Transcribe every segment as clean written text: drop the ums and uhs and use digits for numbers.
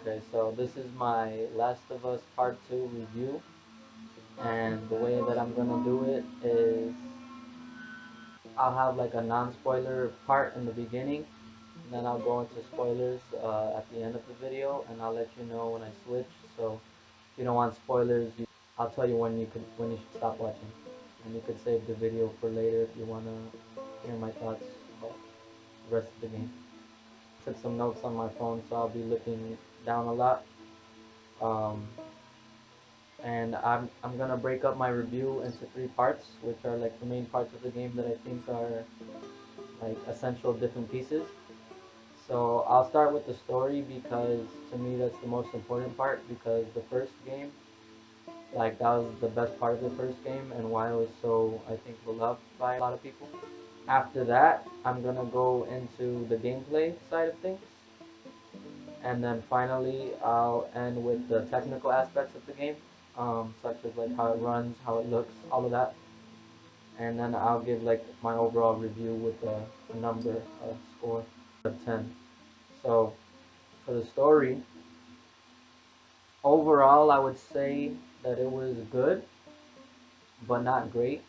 Okay, so this is my Last of Us Part 2 review, and the way that I'm gonna do it is I'll have like a non-spoiler part in the beginning, and then I'll go into spoilers at the end of the video, and I'll let you know when I switch. So if you don't want spoilers, I'll tell you when you should stop watching, and you could save the video for later if you wanna hear my thoughts about the rest of the game. Took some notes on my phone, so I'll be looking down a lot. Um, and I'm gonna break up my review into 3 parts, which are like the main parts of the game that I think are like essential different pieces. So I'll start with the story because to me that's the most important part, because the first game, like that was the best part of the first game and why it was so, I think, beloved by a lot of people. After that, I'm gonna go into the gameplay side of things, and then finally I'll end with the technical aspects of the game, such as like how it runs, how it looks, all of that, and then I'll give like my overall review with a number, a score of 10. So for the story, overall I would say that it was good, but not great.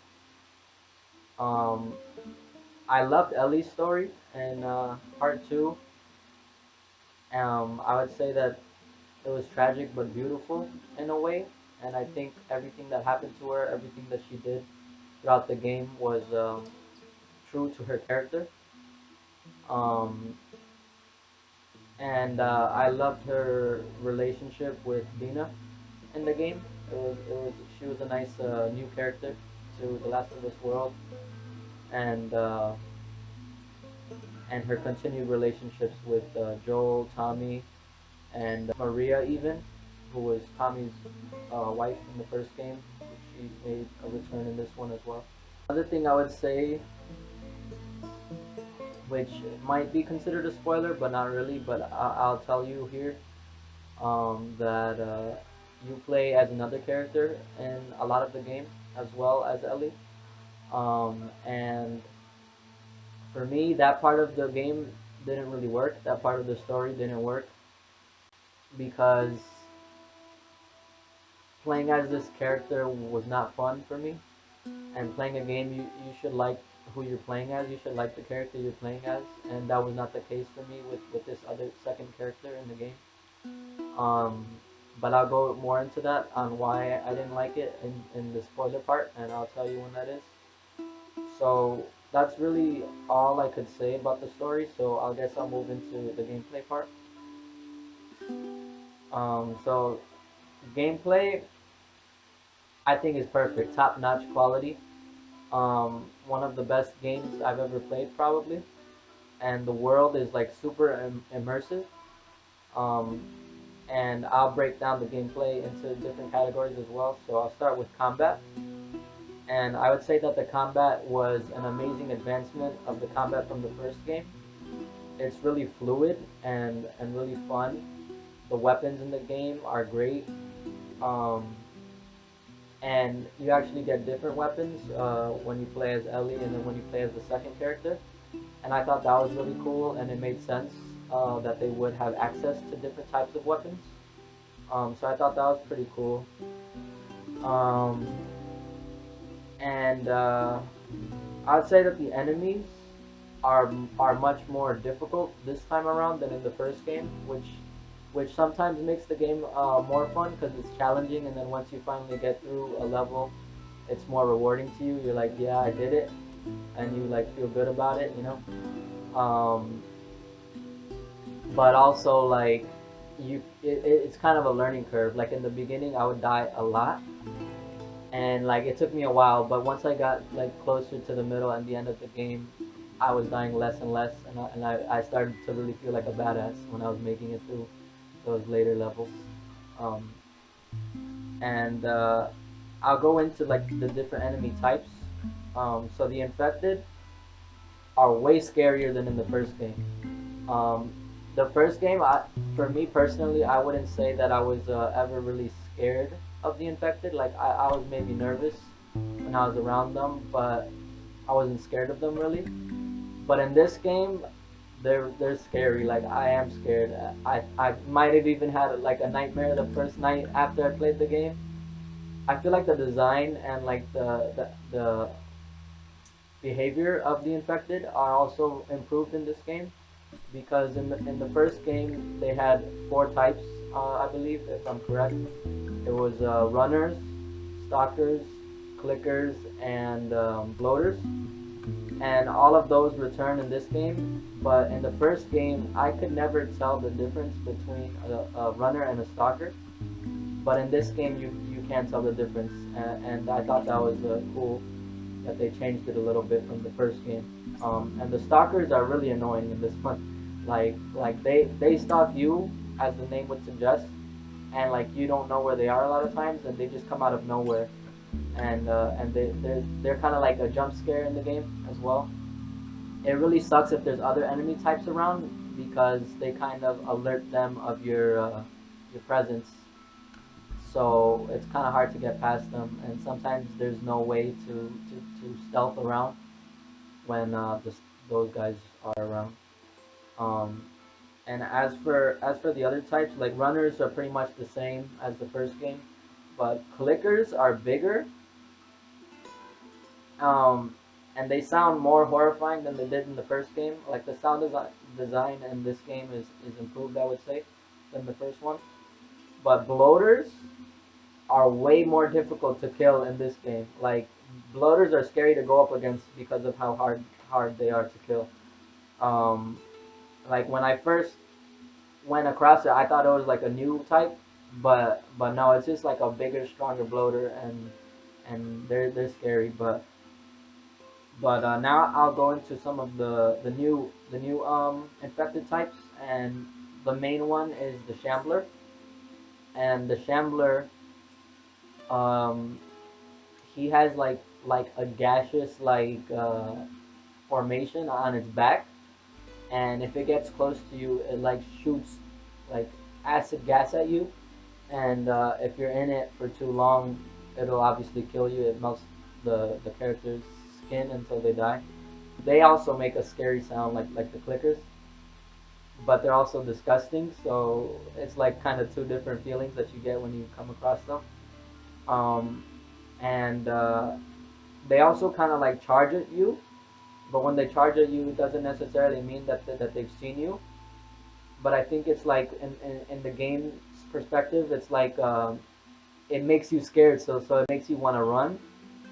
Um, I loved Ellie's story in part 2. I would say that it was tragic but beautiful in a way, and I think everything that happened to her, everything that she did throughout the game was true to her character. Um, and I loved her relationship with DINA in the game. She was a nice new character to the Last of Us world, and uh, and her continued relationships with Joel, Tommy, and Maria even, who was Tommy's wife in the first game. She made a return in this one as well. Another thing I would say, which might be considered a spoiler, but not really, but I'll tell you here, that you play as another character in a lot of the game, as well as Ellie. And for me, that part of the game didn't really work. That part of the story didn't work because playing as this character was not fun for me. And playing a game, you should like who you're playing as. You should like the character you're playing as, and that was not the case for me with this other second character in the game. Um, but I'll go more into that on why I didn't like it in the spoiler part, and I'll tell you when that is. So that's really all I could say about the story. So I guess I'll move into the gameplay part. So gameplay, I think is perfect, top-notch quality. One of the best games I've ever played probably, and the world is like super immersive. Um, and I'll break down the gameplay into different categories as well. So I'll start with combat, and I would say that the combat was an amazing advancement of the combat from the first game. It's really fluid and really fun. The weapons in the game are great. Um, and you actually get different weapons when you play as Ellie and then when you play as the second character. And I thought that was really cool, and it made sense that they would have access to different types of weapons. So I thought that was pretty cool. Um, and I'd say that the enemies are much more difficult this time around than in the first game, which sometimes makes the game more fun because it's challenging, and then once you finally get through a level, it's more rewarding to you. You're like, yeah, I did it, and you like feel good about it, you know. But also like it's kind of a learning curve. Like in the beginning, I would die a lot, and like it took me a while. But once I got like closer to the middle and the end of the game, I was dying less and less, and I started to really feel like a badass when I was making it through those later levels. Um, and I'll go into like the different enemy types. So the infected are way scarier than in the first game. Um, the first game, for me personally, I wouldn't say that I was ever really scared of the infected. Like I was maybe nervous when I was around them, but I wasn't scared of them really. But in this game, they're scary. Like I am scared. I might have even had like a nightmare the first night after I played the game. I feel like the design and like the behavior of the infected are also improved in this game, because in the first game they had four types, I believe, if I'm correct. It was runners, stalkers, clickers, and bloaters, and all of those return in this game. But in the first game, I could never tell the difference between a runner and a stalker. But in this game, you can tell the difference, and I thought that was cool that they changed it a little bit from the first game. And the stalkers are really annoying in this one. Like they stalk you, as the name would suggest, and like you don't know where they are a lot of times, and they just come out of nowhere, and they're kind of like a jump scare in the game as well. It really sucks if there's other enemy types around, because they kind of alert them of your presence. So it's kind of hard to get past them, and sometimes there's no way to stealth around when those guys are around. Um, and as for the other types, like runners are pretty much the same as the first game, but clickers are bigger, um, and they sound more horrifying than they did in the first game. Like the sound design in this game is improved, I would say, than the first one. But bloaters are way more difficult to kill in this game. Like bloaters are scary to go up against because of how hard they are to kill. Um, like when I first went across it, I thought it was like a new type, but no, it's just like a bigger, stronger bloater, and they're scary. But now I'll go into some of the new infected types, and the main one is the Shambler, and the Shambler, um he has like a gaseous formation on its back, and if it gets close to you, it like shoots like acid gas at you, and if you're in it for too long, it'll obviously kill you. It melts the character's skin until they die. They also make a scary sound like the clickers, but they're also disgusting. So it's like kind of two different feelings that you get when you come across them. Um, and they also kind of like charge at you, but when they charge at you, it doesn't necessarily mean that they've seen you. But I think it's like in the game's perspective, it's like it makes you scared, so it makes you want to run.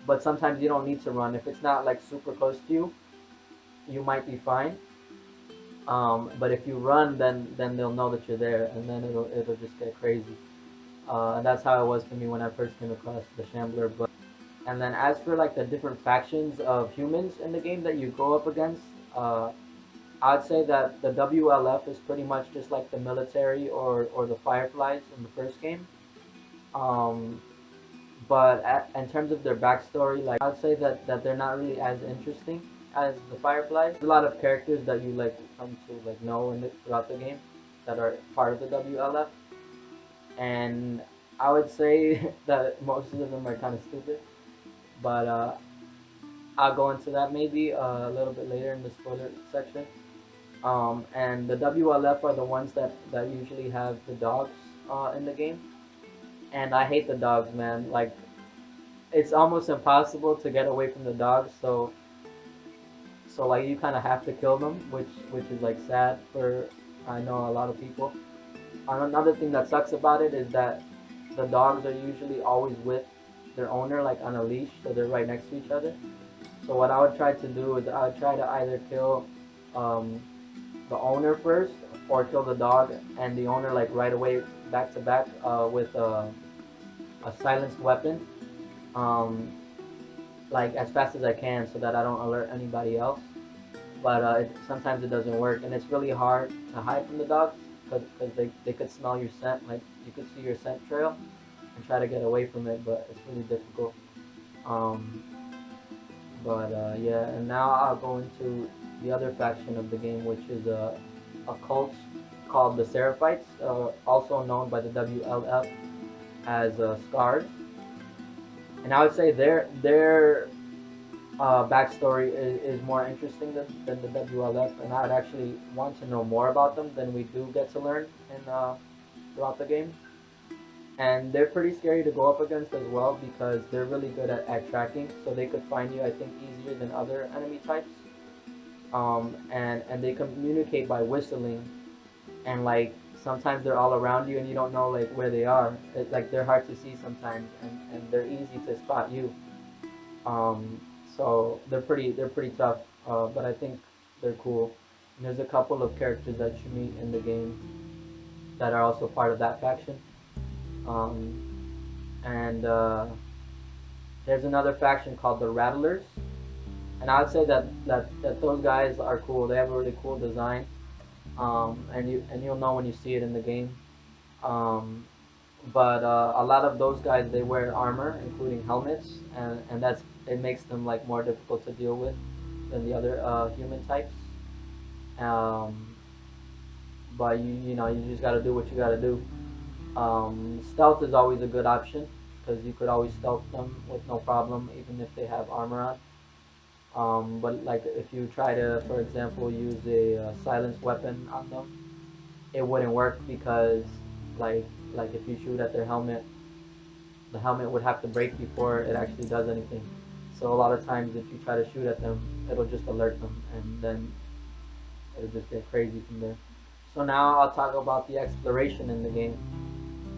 But sometimes you don't need to run if it's not like super close to you. You might be fine. But if you run, then they'll know that you're there, and then it'll just get crazy. And that's how it was for me when I first came across the Shambler. But and then as for like the different factions of humans in the game that you go up against, I'd say that the WLF is pretty much just like the military or the Fireflies in the first game. Um, but in terms of their backstory, like I'd say that they're not really as interesting as the Fireflies. There's a lot of characters that you like come to like know throughout the game that are part of the WLF, and I would say that most of them are kind of stupid. But I'll go into that maybe a little bit later in the spoiler section. And the WLF are the ones that usually have the dogs in the game, and I hate the dogs, man. Like it's almost impossible to get away from the dogs, so like you kind of have to kill them, which is like sad for, I know, a lot of people. And another thing that sucks about it is that the dogs are usually always with their owner, like on a leash, so they're right next to each other. So what I would try to do is I would try to either kill um, the owner first, or kill the dog and the owner like right away, back to back, with a silenced weapon, um, like as fast as I can, so that I don't alert anybody else. But sometimes it doesn't work, and it's really hard to hide from the dogs, because they could smell your scent, like you could see your scent trail and try to get away from it, but it's really difficult. Um, but yeah, and now I'll go into the other faction of the game, which is a cult called the Seraphites, also known by the WLF as Scars. And I would say backstory is more interesting than the WLF, and I'd actually want to know more about them than we do get to learn in throughout the game. And they're pretty scary to go up against as well because they're really good at tracking, so they could find you I think easier than other enemy types. And they communicate by whistling, and like sometimes they're all around you and you don't know like where they are. Like they're hard to see sometimes, and they're easy to spot you. Um, so they're pretty tough, but I think they're cool. And there's a couple of characters that you meet in the game that are also part of that faction. Um, and there's another faction called the Rattlers, and I would say that those guys are cool. They have a really cool design, and you'll know when you see it in the game. Um, but a lot of those guys they wear armor, including helmets, and that's it makes them like more difficult to deal with than the other human types. Um, but you just gotta do what you gotta do. Stealth is always a good option because you could always stealth them with no problem, even if they have armor on. But like if you try to, for example, use a silence weapon on them, it wouldn't work because like like if you shoot at their helmet, the helmet would have to break before it actually does anything. So a lot of times if you try to shoot at them, it'll just alert them, and then it'll just get crazy from there. So now I'll talk about the exploration in the game.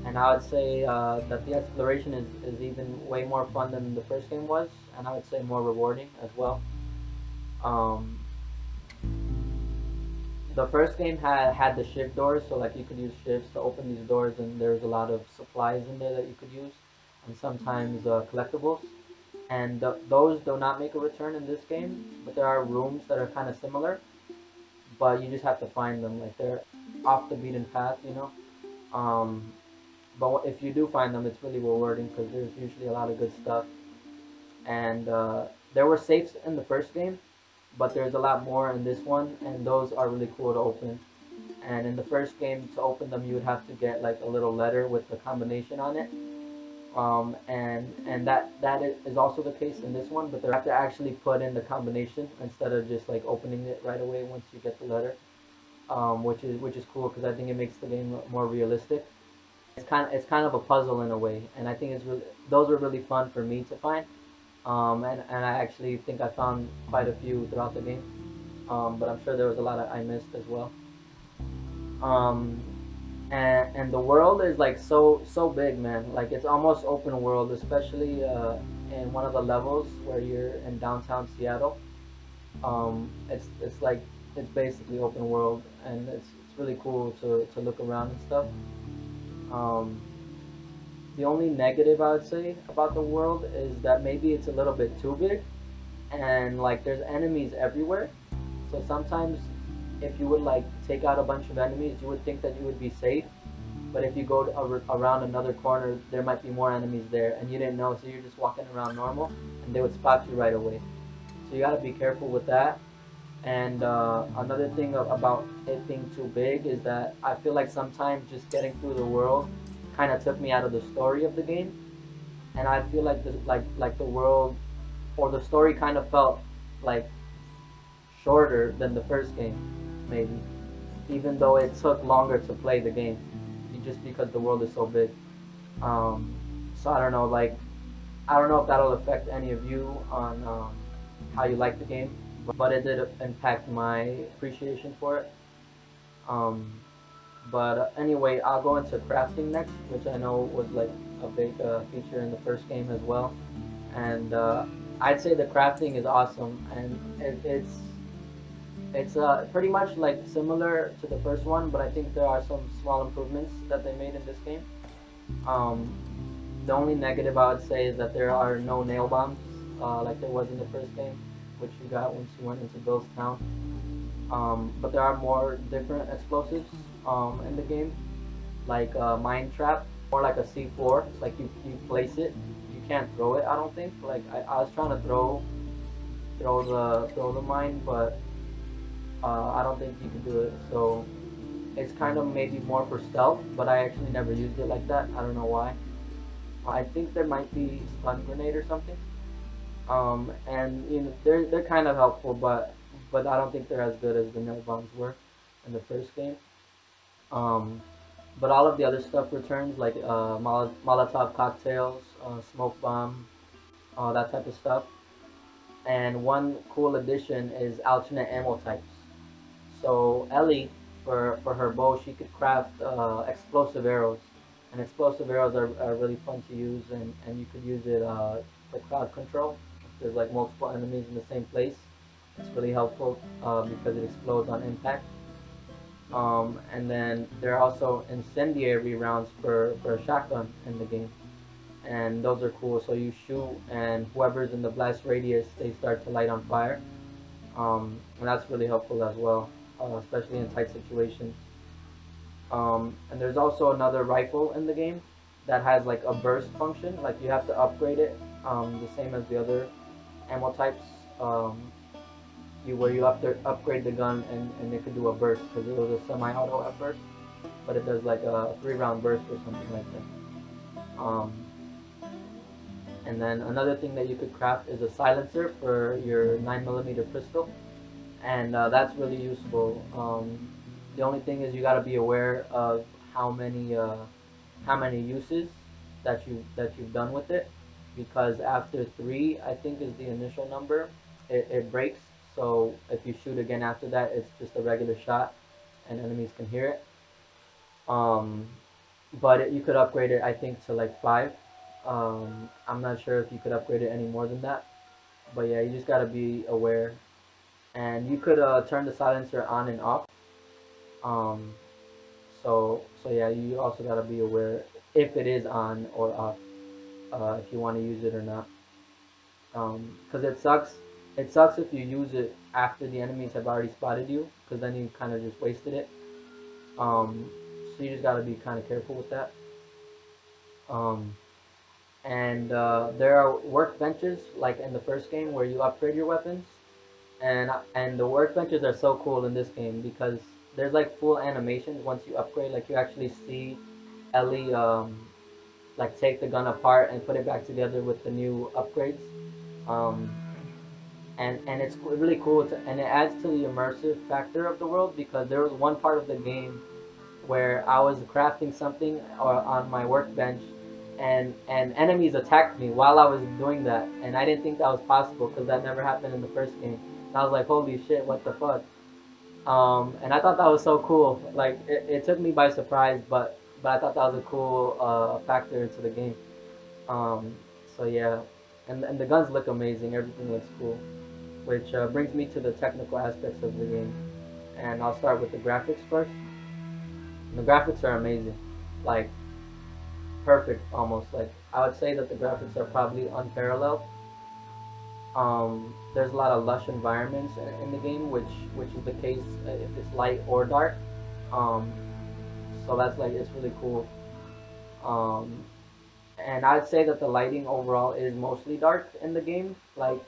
And I would say that the exploration is even way more fun than the first game was, and I would say more rewarding as well. Um, the first game had the shift doors, so like you could use shifts to open these doors, and there's a lot of supplies in there that you could use, and sometimes collectibles. And those do not make a return in this game, but there are rooms that are kind of similar, but you just have to find them. Like they're off the beaten path. Um, but if you do find them, it's really rewarding because there's usually a lot of good stuff. And there were safes in the first game, but there's a lot more in this one, and those are really cool to open. And in the first game, to open them, you would have to get like a little letter with the combination on it. And that is also the case in this one, but they have to actually put in the combination instead of just like opening it right away once you get the letter, which is cool because I think it makes the game more realistic. It's kind of a puzzle in a way, and I think it's really those were really fun for me to find. And I actually think I found quite a few throughout the game. But I'm sure there was a lot I missed as well. Um, and the world is like so big, man. Like it's almost open world, especially in one of the levels where you're in downtown Seattle. It's like it's basically open world, and it's really cool to look around and stuff. Um, the only negative I would say about the world is that maybe it's a little bit too big, and like there's enemies everywhere. So sometimes if you would like take out a bunch of enemies, you would think that you would be safe. But if you go around another corner, there might be more enemies there, and you didn't know, so you're just walking around normal, and they would spot you right away. So you gotta be careful with that. And another thing about it being too big is that I feel like sometimes just getting through the world kind of took me out of the story of the game, and I feel like the world or the story kind of felt like shorter than the first game, maybe, even though it took longer to play the game, just because the world is so big. Um, so I don't know, like I don't know if that'll affect any of you on how you like the game, but it did impact my appreciation for it. Um, but anyway, I'll go into crafting next, which I know was like a big feature in the first game as well. And I'd say the crafting is awesome, and it's pretty much like similar to the first one, but I think there are some small improvements that they made in this game. Um, the only negative I would say is that there are no nail bombs like there was in the first game, which you got once you went into Bill's town. But there are more different explosives in the game, like mine trap, or like a C4. Like you place it, you can't throw it. I don't think. Like I was trying to throw the mine, but I don't think you can do it. So it's kind of maybe more for stealth, but I actually never used it like that. I don't know why. I think there might be stun grenade or something. And they're kind of helpful, but I don't think they're as good as the nail bombs were in the first game. Um, but all of the other stuff returns, like Molotov cocktails, smoke bomb, that type of stuff. And one cool addition is alternate ammo types. So Ellie, for her bow, she could craft explosive arrows, and explosive arrows are really fun to use, and you could use it for crowd control. If there's like multiple enemies in the same place, it's really helpful because it explodes on impact. And then there are also incendiary rounds for a shotgun in the game, and those are cool. So you shoot, and whoever's in the blast radius, they start to light on fire, and that's really helpful as well, especially in tight situations. And there's also another rifle in the game that has like a burst function. Like you have to upgrade it, the same as the other ammo types. Um, you upgrade the gun and it could do a burst because it was a semi-auto at first, but it does like a 3 round burst or something like that. And then another thing that you could craft is a silencer for your 9mm pistol, and that's really useful. The only thing is you got to be aware of how many uh, how many uses that you've done with it, because after 3, I think is the initial number, it breaks. So if you shoot again after that, it's just a regular shot, and enemies can hear it. Um, but you could upgrade it, I think, to like 5. I'm not sure if you could upgrade it any more than that, but yeah, you just gotta be aware, and you could turn the silencer on and off. Um, so yeah, you also gotta be aware if it is on or off, if you want to use it or not. Because it sucks. It sucks if you use it after the enemies have already spotted you, because then you kind of just wasted it. Um, so you just gotta be kind of careful with that. Um, and there are workbenches like in the first game where you upgrade your weapons, and the workbenches are so cool in this game because there's like full animations once you upgrade. Like you actually see Ellie like take the gun apart and put it back together with the new upgrades. Um, and it's really cool and it adds to the immersive factor of the world, because there was one part of the game where I was crafting something on my workbench, and enemies attacked me while I was doing that, and I didn't think that was possible because that never happened in the first game. And I was like, holy shit, what the fuck? And I thought that was so cool. Like it took me by surprise, but I thought that was a cool factor into the game. Um, so yeah, and the guns look amazing. Everything looks cool, which brings me to the technical aspects of the game. And I'll start with the graphics first. The graphics are amazing, like perfect almost. Like I would say that the graphics are probably unparalleled. There's a lot of lush environments in the game, which is the case if it's light or dark. Um, so that's like it's really cool. Um, and I'd say that the lighting overall is mostly dark in the game. Like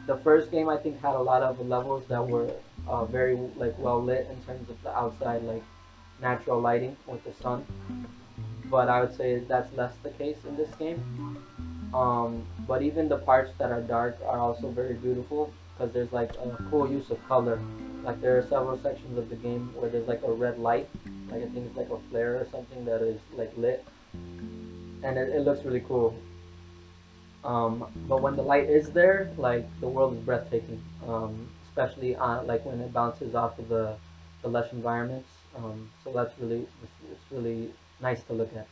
the first game, I think had a lot of levels that were very like well lit in terms of the outside, like natural lighting with the sun. But I would say that's less the case in this game. But even the parts that are dark are also very beautiful because there's like a cool use of color. Like there are several sections of the game where there's like a red light, like I think it's like a flare or something that is like lit, and it looks really cool. But when the light is there, like the world is breathtaking. Especially on like when it bounces off of the lush environments. So that's really it's really nice to look at.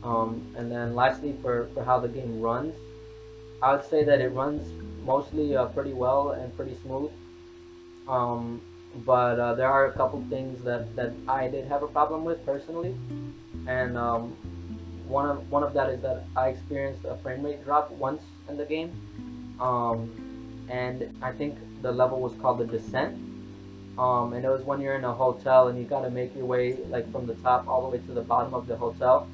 And then lastly, for how the game runs, I would say that it runs mostly pretty well and pretty smooth. Um, but there are a couple things that I did have a problem with personally, and one of that is that I experienced a frame rate drop once in the game, um, and I think the level was called the Descent. And it was when you're in a hotel and you gotta make your way like from the top all the way to the bottom of the hotel,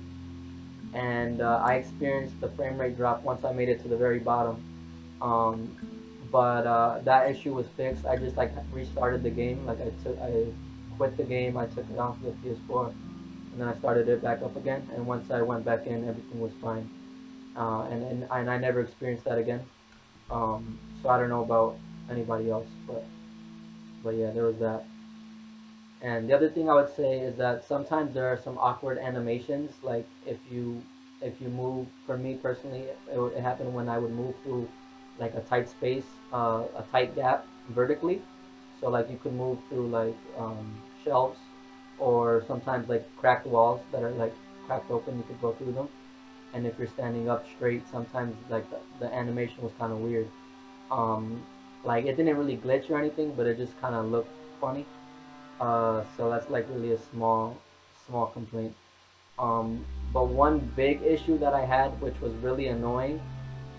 and I experienced the frame rate drop once I made it to the very bottom. Um, but that issue was fixed. I just like restarted the game. Like I quit the game. I took it off the PS4, and then I started it back up again. And once I went back in, everything was fine. And I never experienced that again. So I don't know about anybody else, but yeah, there was that. And the other thing I would say is that sometimes there are some awkward animations. Like if you move, for me personally, it happened when I would move through like a tight space, a tight gap vertically. So like you could move through like shelves, or sometimes like cracked walls that are like cracked open. You could go through them. And if you're standing up straight, sometimes like the animation was kind of weird. Um, like it didn't really glitch or anything, but it just kind of looked funny. So that's like really a small complaint. Um, but one big issue that I had, which was really annoying,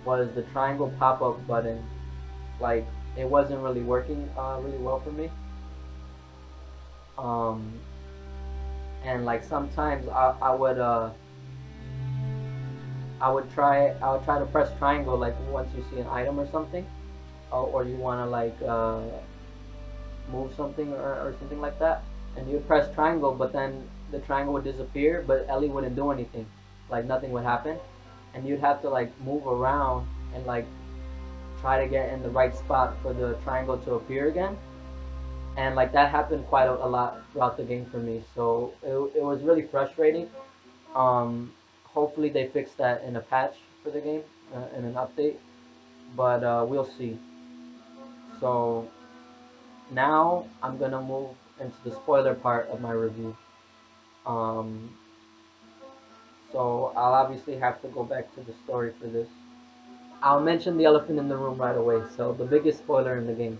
was the triangle pop-up button. Like it wasn't really working really well for me. Um, and like sometimes I would try to press triangle like once you see an item or something, or you want to like move something or something like that, and you'd press triangle, but then the triangle would disappear, but Ellie wouldn't do anything, like nothing would happen, and you'd have to like move around and like try to get in the right spot for the triangle to appear again, and like that happened quite a lot throughout the game for me, so it was really frustrating. Um, Hopefully they fix that in a patch for the game, in an update, but we'll see. So now I'm gonna move into the spoiler part of my review. Um, so I'll obviously have to go back to the story for this. I'll mention the elephant in the room right away. So the biggest spoiler in the game,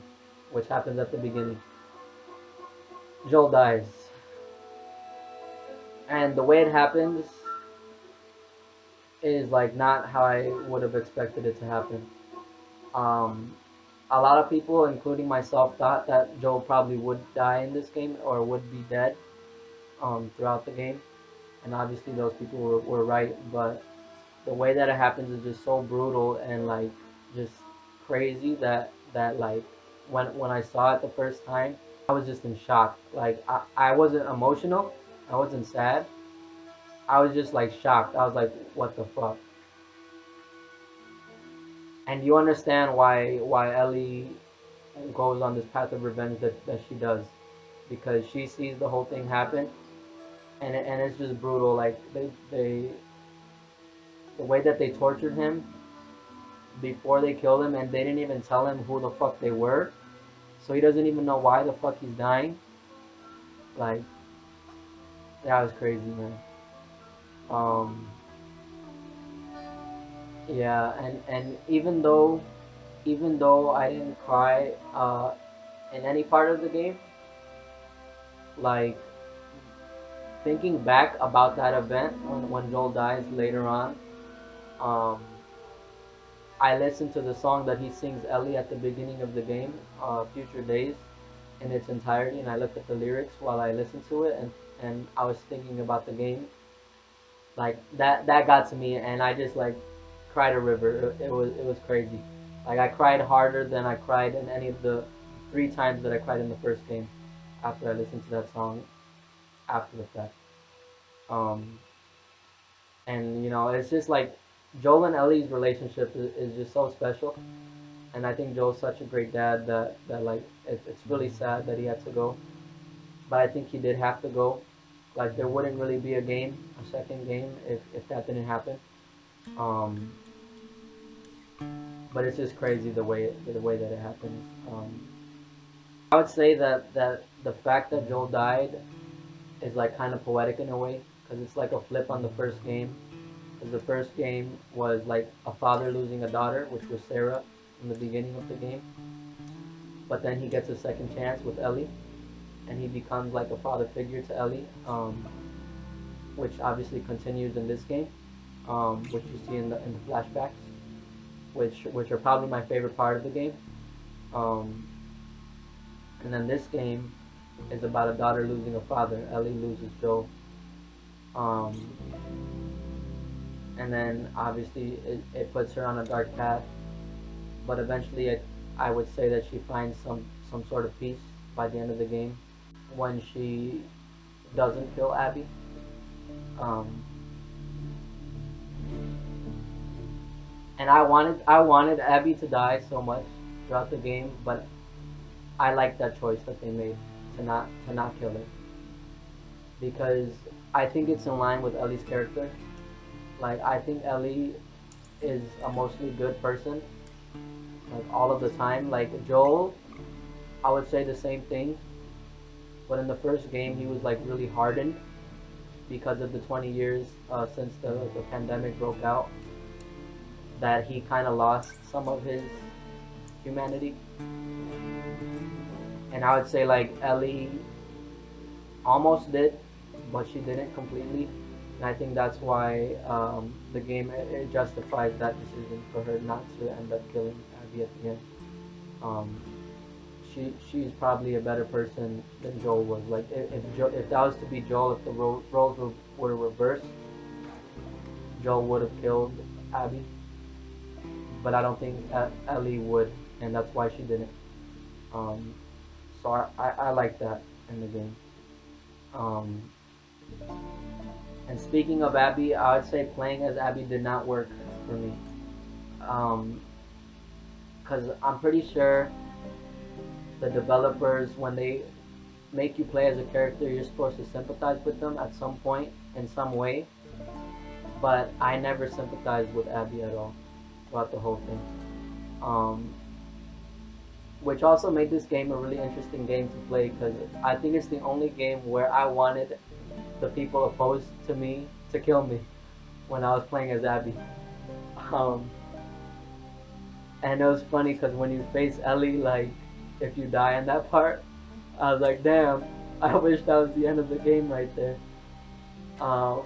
which happens at the beginning, Joel dies, and the way it happens is like not how I would have expected it to happen. Um, a lot of people, including myself, thought that Joel probably would die in this game or would be dead throughout the game, and obviously those people were right, but the way that it happens is just so brutal and like just crazy that like when I saw it the first time, I was just in shock. Like I wasn't emotional, I wasn't sad, I was just like shocked. I was like, what the fuck? And you understand why Ellie goes on this path of revenge that she does, because she sees the whole thing happen, and it's just brutal. Like they the way that they tortured him before they killed him, and they didn't even tell him who the fuck they were, so he doesn't even know why the fuck he's dying. Like that was crazy, man. Um, yeah, and even though I didn't cry in any part of the game, like thinking back about that event when Joel dies later on, um, I listened to the song that he sings Ellie at the beginning of the game, Future Days, in its entirety, and I looked at the lyrics while I listened to it, and I was thinking about the game. Like that got to me, and I just like cried a river. It was crazy. Like I cried harder than I cried in any of the 3 times that I cried in the first game after I listened to that song after the fact. Um, and it's just like Joel and Ellie's relationship is just so special, and I think Joel's such a great dad that like it's really sad that he had to go, but I think he did have to go. Like there wouldn't really be a second game if that didn't happen. Um, but it's just crazy the way that it happens. I would say that the fact that Joel died is like kind of poetic in a way, because it's like a flip on the first game. Because the first game was like a father losing a daughter, which was Sarah in the beginning of the game, but then he gets a second chance with Ellie, and he becomes like a father figure to Ellie, which obviously continues in this game, which you see in the flashbacks, which are probably my favorite part of the game. Um, and then this game is about a daughter losing a father. Ellie loses Joel, um, and then obviously it puts her on a dark path. But eventually, I would say that she finds some sort of peace by the end of the game when she doesn't kill Abby. Um, And I wanted Abby to die so much throughout the game, but I like that choice that they made to not kill her because I think it's in line with Ellie's character. Like I think Ellie is a mostly good person, like all of the time. Like Joel, I would say the same thing, but in the first game he was like really hardened because of the 20 years since the pandemic broke out, that he kind of lost some of his humanity. And I would say like Ellie almost did, but she didn't completely. And I think that's why the game it justifies that decision for her not to end up killing Abby at the end. Um, she's probably a better person than Joel was. Like if that was to be Joel, if the roles were reversed, Joel would have killed Abby. But I don't think Ellie would, and that's why she didn't. Um, so I like that in the game. Um, and speaking of Abby, I would say playing as Abby did not work for me. Um, because I'm pretty sure the developers, when they make you play as a character, you're supposed to sympathize with them at some point in some way. But I never sympathized with Abby at all throughout the whole thing. Um, which also made this game a really interesting game to play because I think it's the only game where I wanted the people opposed to me to kill me when I was playing as Abby. Um, and it was funny because when you face Ellie, like if you die in that part, I was like, damn, I wish that was the end of the game right there. Um,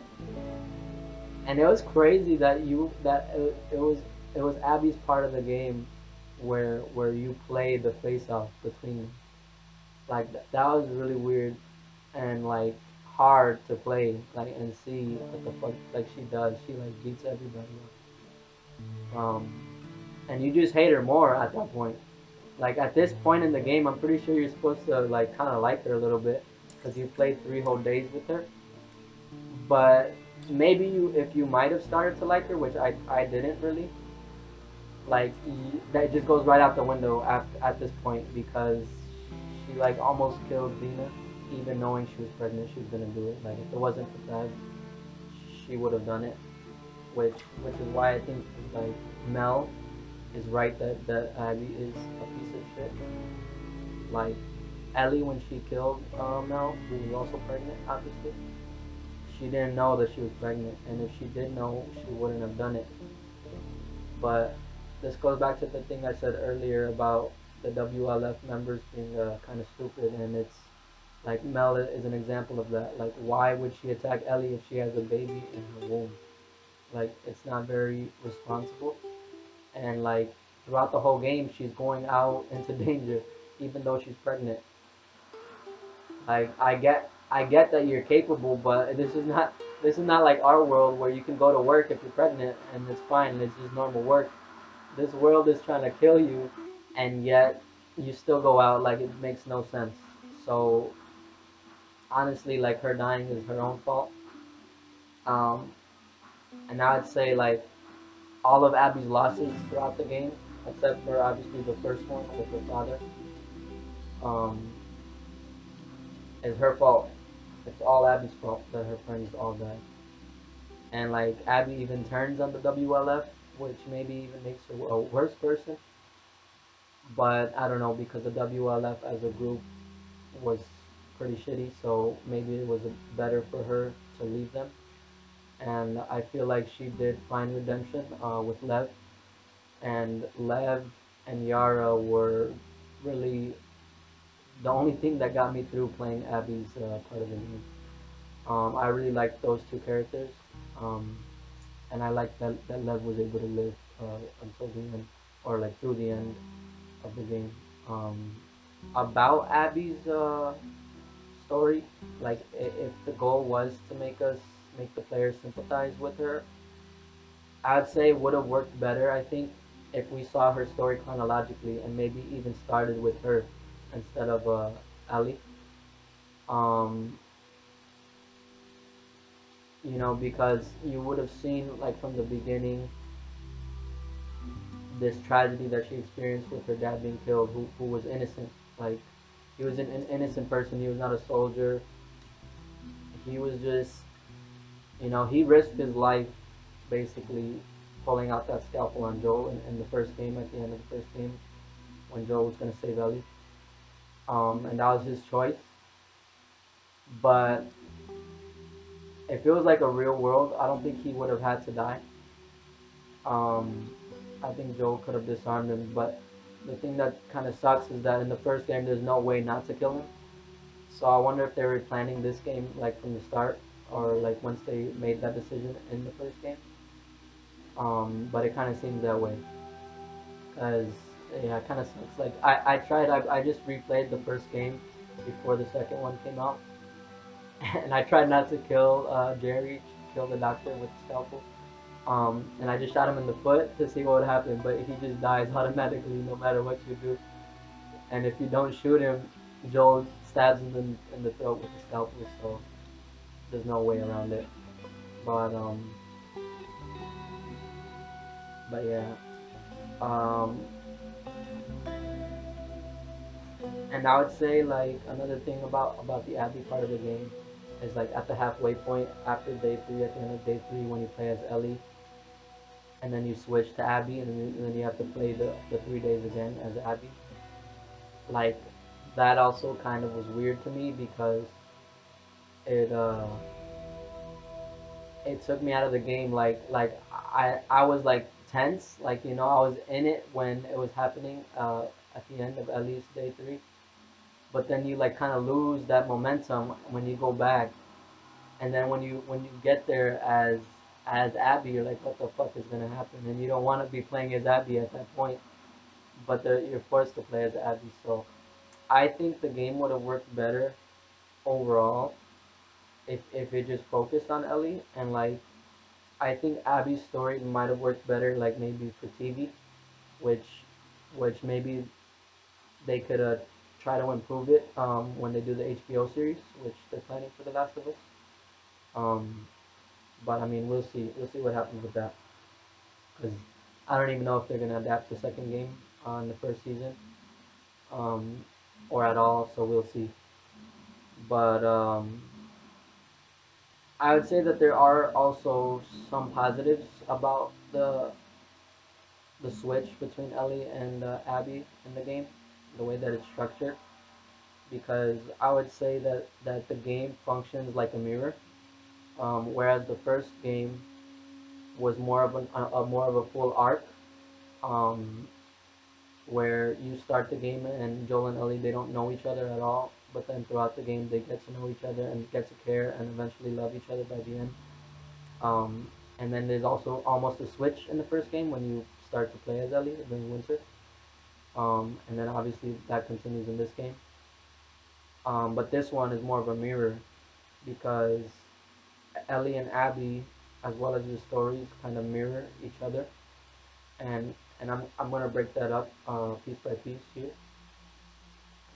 and it was crazy that it was Abby's part of the game where you play the face off between them. Like that was really weird and like hard to play like and see what the fuck like she does. She like beats everybody up. And you just hate her more at that point. Like at this point in the game, I'm pretty sure you're supposed to like kind of like her a little bit because you played 3 whole days with her. But maybe if you might have started to like her, which I didn't really. Like that just goes right out the window at this point because she like almost killed DINA, even knowing she was pregnant. She was gonna do it. Like if it wasn't for that, she would have done it. Which is why I think like Mel is right that Abby is a piece of shit. Like Ellie when she killed Mel, who was also pregnant, obviously, she didn't know that she was pregnant, and if she did know, she wouldn't have done it. But this goes back to the thing I said earlier about the WLF members being kind of stupid, and it's like Mel is an example of that. Like, why would she attack Ellie if she has a baby in her womb? Like, it's not very responsible. And like throughout the whole game, she's going out into danger, even though she's pregnant. Like, I get that you're capable, but this is not like our world where you can go to work if you're pregnant and it's fine and it's just normal work. This world is trying to kill you, and yet you still go out. Like it makes no sense. So honestly, like her dying is her own fault. Um, and I'd say like all of Abby's losses throughout the game, except for obviously the first one with her father, um, is her fault. It's all Abby's fault that her friends all died. And like Abby even turns on the WLF, which maybe even makes her a worse person. But I don't know because the WLF as a group was pretty shitty, so maybe it was better for her to leave them. And I feel like she did find redemption with Lev, and Lev and Yara were really the only thing that got me through playing Abby's part of the game. I really liked those two characters, um, and I liked that Lev was able to live until the end, or like through the end of the game. Um, about Abby's story, like if the goal was to make the players sympathize with her, I'd say it would have worked better. I think if we saw her story chronologically and maybe even started with her instead of Ali. Um, because you would have seen like from the beginning this tragedy that she experienced with her dad being killed, who was innocent. Like he was an innocent person. He was not a soldier. He was just, he risked his life basically pulling out that scalpel on Joel in the first game, at the end of the first game, when Joel was going to save Ellie. And that was his choice. But if it was like a real world, I don't think he would have had to die. Um, I think Joel could have disarmed him, but the thing that kind of sucks is that in the first game, there's no way not to kill him. So I wonder if they were planning this game like from the start, or like once they made that decision in the first game. But it kind of seems that way, cause yeah, it kind of sucks. Like I just replayed the first game before the second one came out, and I tried not to kill Jerry, kill the doctor with the scalpel. And I just shot him in the foot to see what would happen, but he just dies automatically no matter what you do. And if you don't shoot him, Joel stabs him in the throat with the scalpel, so there's no way around it. But but yeah. Um, and I would say like another thing about the Abby part of the game is like at the halfway point after day three, at the end of day three, when you play as Ellie, and then you switch to Abby, and then you have to play the 3 days again as Abby. Like that also kind of was weird to me because it it took me out of the game. Like I was like tense, like I was in it when it was happening at the end of at least day three. But then you like kind of lose that momentum when you go back, and then when you get there as Abby, you're like, what the fuck is gonna happen? And you don't want to be playing as Abby at that point, but you're forced to play as Abby. So I think the game would have worked better overall if it just focused on Ellie, and like I think Abby's story might have worked better like maybe for TV, which maybe they could try to improve it when they do the HBO series, which they're planning for The Last of Us. Um, but I mean, we'll see what happens with that, because I don't even know if they're gonna adapt the second game on the first season, um, or at all. So we'll see. But I would say that there are also some positives about the switch between Ellie and Abby in the game, the way that it's structured, because I would say that the game functions like a mirror, whereas the first game was more of a more of a full arc, um, where you start the game and Joel and Ellie, they don't know each other at all, but then throughout the game they get to know each other and get to care and eventually love each other by the end. Um, and then there's also almost a switch in the first game when you start to play as Ellie during winter. And then obviously that continues in this game. But this one is more of a mirror because Ellie and Abby, as well as the stories, kind of mirror each other, and I'm gonna break that up piece by piece here.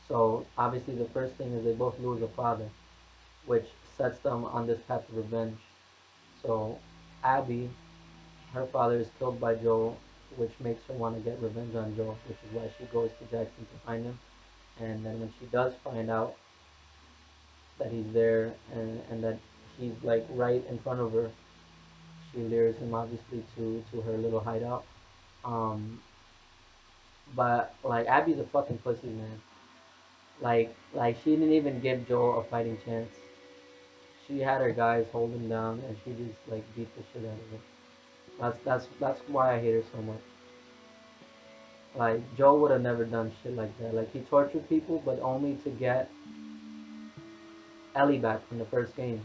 So obviously the first thing is they both lose a father, which sets them on this path of revenge. So Abby, her father is killed by Joel, which makes her want to get revenge on Joel, which is why she goes to Jackson to find him. And then when she does find out that he's there and that he's like right in front of her, she lures him obviously to her little hideout. Um, but like Abby's a fucking pussy, man. Like she didn't even give Joel a fighting chance. She had her guys hold him down and she just like beat the shit out of him. That's why I hate her so much. Like Joel would have never done shit like that. Like he tortured people, but only to get Ellie back from the first game.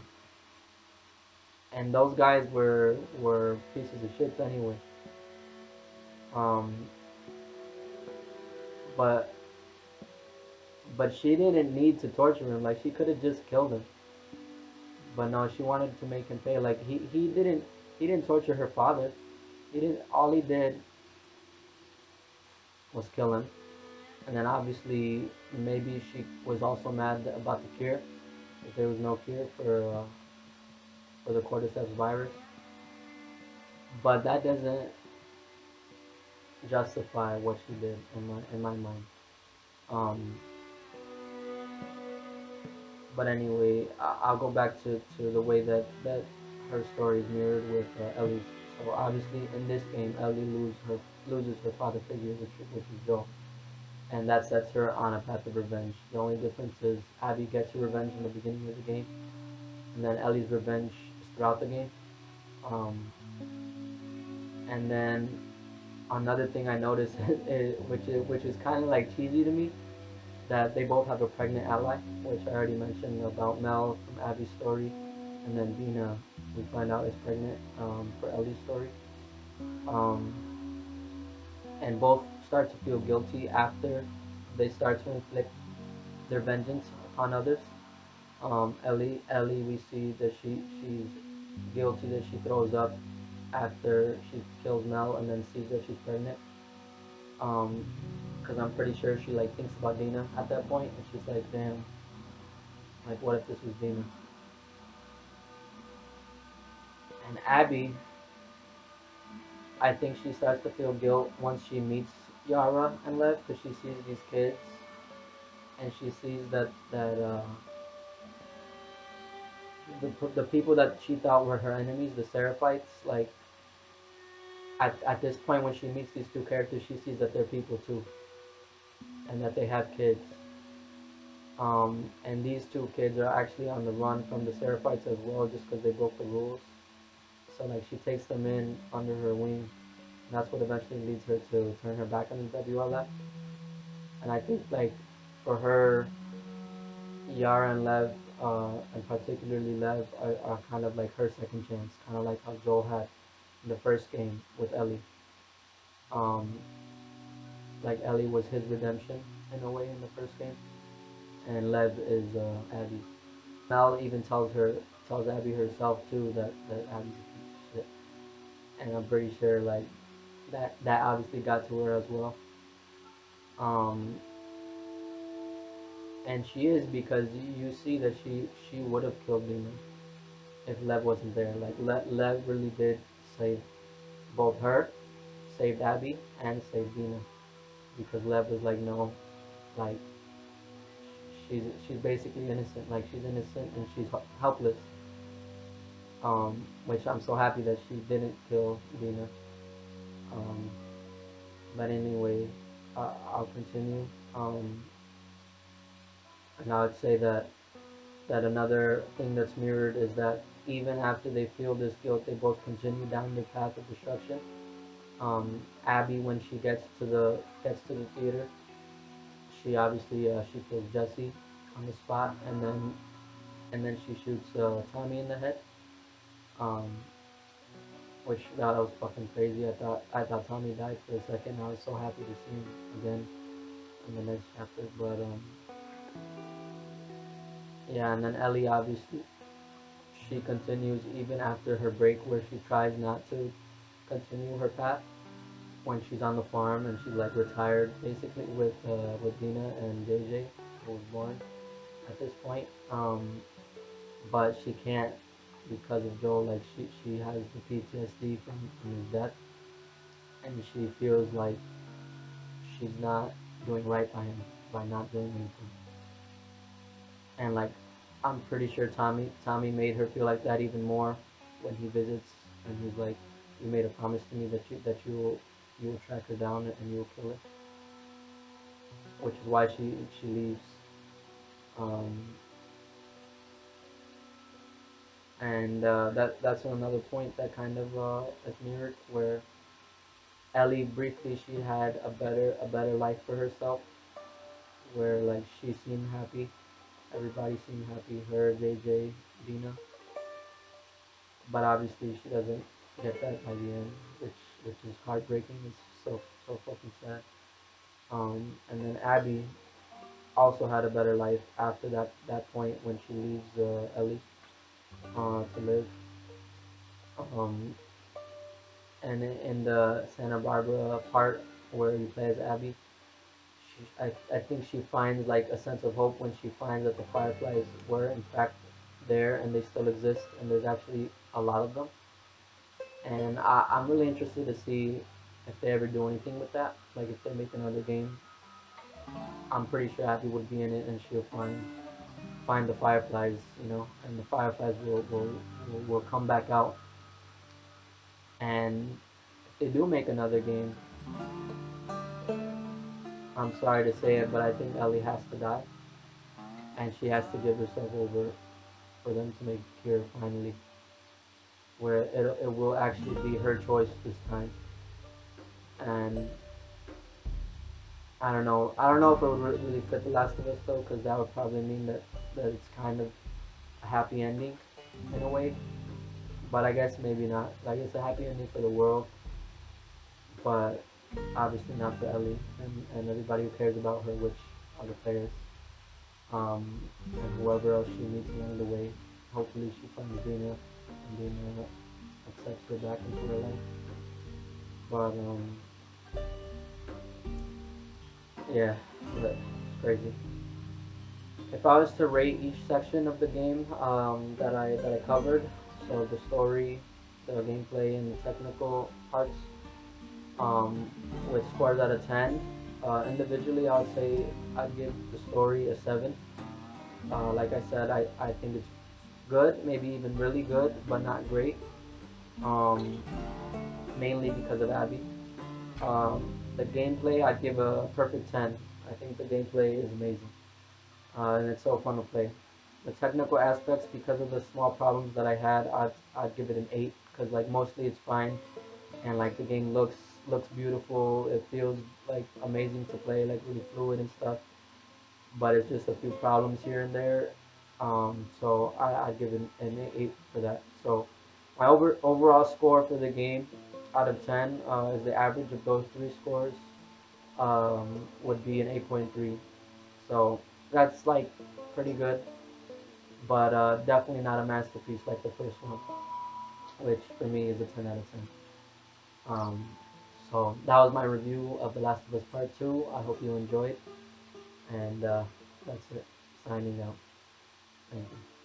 And those guys were pieces of shit anyway. Um, but she didn't need to torture him. Like she could have just killed him. But no, she wanted to make him pay. Like he didn't torture her father. He didn't. All he did was kill him. And then obviously maybe she was also mad about the cure, if there was no cure for the cordyceps virus. But that doesn't justify what she did in my mind. Um, but anyway, I'll go back to the way that her story is mirrored with Ellie's. So obviously, in this game, Ellie loses her father figure, which is Joel, and that sets her on a path of revenge. The only difference is Abby gets her revenge in the beginning of the game, and then Ellie's revenge is throughout the game. Um, and then another thing I noticed, which is kind of like cheesy to me, that they both have a pregnant ally, which I already mentioned about Mel from Abby's story, and then Dina, we find out is pregnant for Ellie's story. Um, and both start to feel guilty after they start to inflict their vengeance upon others. Ellie, we see that she's guilty that she throws up after she kills Mel and then sees that she's pregnant. Um, because I'm pretty sure she like thinks about Dina at that point, and she's like, damn, like what if this was Dina? And Abby, I think she starts to feel guilt once she meets Yara and Lev, because she sees these kids and she sees that the people that she thought were her enemies, the Seraphites, like at this point when she meets these two characters, she sees that they're people too, and that they have kids. And these two kids are actually on the run from the Seraphites as well, just because they broke the rules. So like she takes them in under her wing, and that's what eventually leads her to turn her back on the WLF. And I think like for her, Yara and Lev, and particularly Lev, are kind of like her second chance, kind of like how Joel had in the first game with Ellie. Um, like Ellie was his redemption in a way in the first game, and Lev is Abby. Mel even tells Abby herself too that Abby's a piece of shit, and I'm pretty sure like that obviously got to her as well. Um, and she is because you see that she would have killed Lena if Lev wasn't there. Like Lev really did save both her, saved Abby, and saved Dina because Lev was like, no, like she's basically innocent. Like she's innocent and she's helpless. Which I'm so happy that she didn't kill Dina. Um, but anyway, I'll continue. And I would say that another thing that's mirrored is that even after they feel this guilt, they both continue down the path of destruction. Abby, when she gets to the theater, she obviously she kills Jesse on the spot, and then she shoots Tommy in the head. Um, which that was fucking crazy. I thought Tommy died for a second. I was so happy to see him again in the next chapter. But yeah, and then Ellie obviously she continues even after her break, where she tries not to continue her path when she's on the farm and she's like retired basically with Dina and JJ, who was born at this point. But she can't because of Joel. Like she has the PTSD from his death, and she feels like she's not doing right by him by not doing anything. And like I'm pretty sure Tommy made her feel like that even more when he visits and he's like, "You made a promise to me that you will track her down and you will kill her," which is why she leaves. Um, and that's another point that kind of is mirrored where Ellie briefly she had a better life for herself where like she seemed happy, everybody seemed happy, her, JJ, Dina, but obviously she doesn't get that by the end, which is heartbreaking. It's so fucking sad. And then Abby also had a better life after that point when she leaves Ellie to live. Um, and in the Santa Barbara part where you play as Abby, I think she finds like a sense of hope when she finds that the fireflies were in fact there and they still exist and there's actually a lot of them. And I'm really interested to see if they ever do anything with that, like if they make another game, I'm pretty sure Abby would be in it, and she'll find the fireflies, and the fireflies will come back out. And if they do make another game, I'm sorry to say it, but I think Ellie has to die, and she has to give herself over for them to make a cure finally, where it will actually be her choice this time. And I don't know if it would really fit The Last of Us though, because that would probably mean that it's kind of a happy ending in a way. But I guess maybe not. Like it's a happy ending for the world, but obviously not for Ellie and everybody who cares about her, which are the players. And whoever else she meets along the way. Hopefully she finds DINA and DINA accepts her back into her life. But yeah, but it's crazy. If I was to rate each section of the game that I covered, so the story, the gameplay, and the technical parts, um, with scores out of 10, individually I would say I'd give the story a 7. Like I said, I think it's good, maybe even really good, but not great. Um, Mainly because of Abby. The gameplay I'd give a perfect 10. I think the gameplay is amazing, and it's so fun to play. The technical aspects, because of the small problems that I had, I'd give it an 8, because like mostly it's fine, and like the game looks beautiful. It feels like amazing to play, like really fluid and stuff. But it's just a few problems here and there. So I'd give it an 8 for that. So my overall score for the game out of 10 is the average of those three scores, would be an 8.3. So that's like pretty good, but definitely not a masterpiece like the first one, which for me is a 10 out of 10. Um, so that was my review of The Last of Us Part 2. I hope you enjoyed, and that's it. Signing out. Thank you.